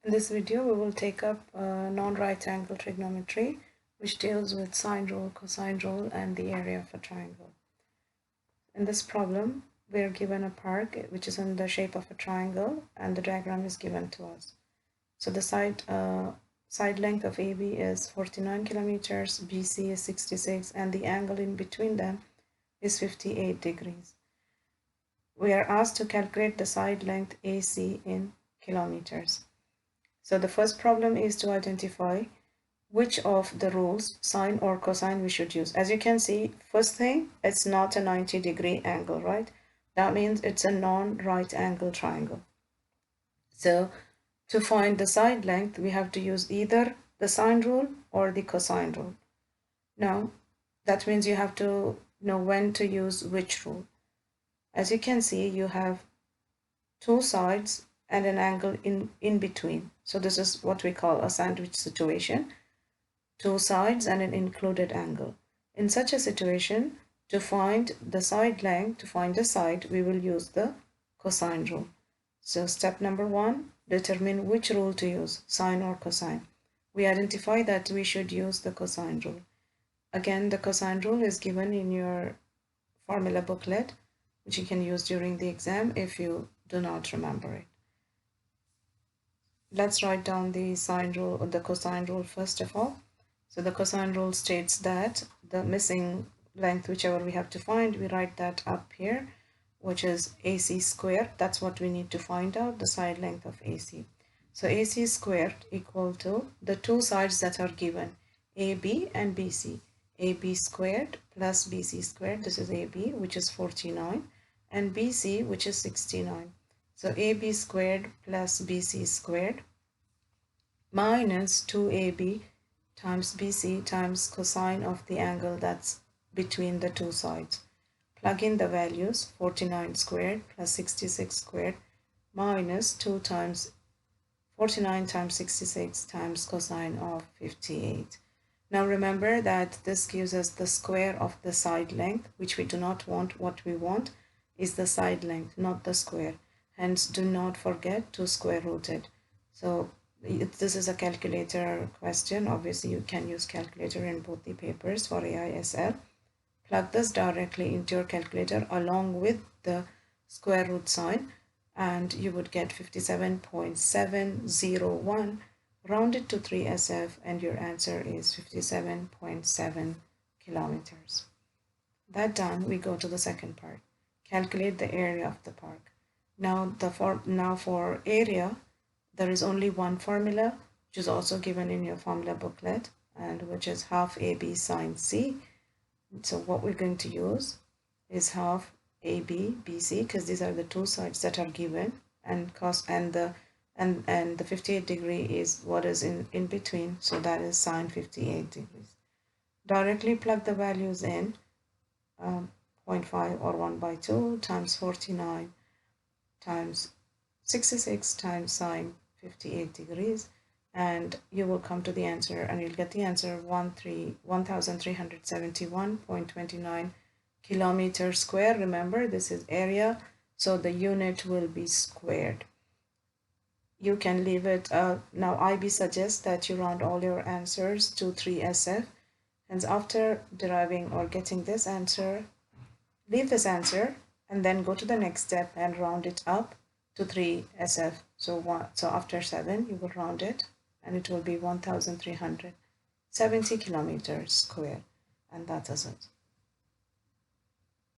In this video, we will take up non-right angle trigonometry, which deals with sine rule, cosine rule, and the area of a triangle. In this problem, we are given a park which is in the shape of a triangle, and the diagram is given to us. So the side length of AB is 49 kilometers, BC is 66, and the angle in between them is 58 degrees. We are asked to calculate the side length AC in kilometers. So the first problem is to identify which of the rules, sine or cosine, we should use. As you can see, first thing, it's not a 90-degree angle, right? That means it's a non-right angle triangle. So to find the side length, we have to use either the sine rule or the cosine rule. Now, that means you have to know when to use which rule. As you can see, you have two sides and an angle in between. So this is what we call a sandwich situation. Two sides and an included angle. In such a situation, to find the side length, to find the side, we will use the cosine rule. So step number 1, determine which rule to use, sine or cosine. We identify that we should use the cosine rule. Again, the cosine rule is given in your formula booklet, which you can use during the exam if you do not remember it. Let's write down the sine rule or the cosine rule first of all. So the cosine rule states that the missing length, whichever we have to find, we write that up here, which is AC squared. That's what we need to find out, the side length of AC. So AC squared equal to the two sides that are given, AB and BC. AB squared plus BC squared, this is AB, which is 49, and BC, which is 69. So AB squared plus BC squared minus 2AB times BC times cosine of the angle that's between the two sides. Plug in the values, 49 squared plus 66 squared minus 2 times 49 times 66 times cosine of 58. Now remember that this gives us the square of the side length, which we do not want. What we want is the side length, not the square. Hence, do not forget to square root it. So this is a calculator question. Obviously, you can use calculator in both the papers for AISL. Plug this directly into your calculator along with the square root sign, and you would get 57.701. Round it to 3 SF, and your answer is 57.7 kilometers. That done, we go to the second part. Calculate the area of the park. Now for area, there is only one formula, which is also given in your formula booklet, and which is half AB sine C. So what we're going to use is half AB BC, because these are the two sides that are given, and the 58 degree is what is in between, so that is sine 58 degrees. Directly plug the values in, 0.5 or 1/2 times 49 times 66 times sine 58 degrees, and you will come to the answer, and you'll get the answer 1371.29 kilometers square. Remember, this is area, so the unit will be squared. You can leave it, now IB suggests that you round all your answers to 3 SF, and after deriving or getting this answer, leave this answer and then go to the next step and round it up to 3 SF. So after 7, you will round it, and it will be 1370 kilometers square, and that is it.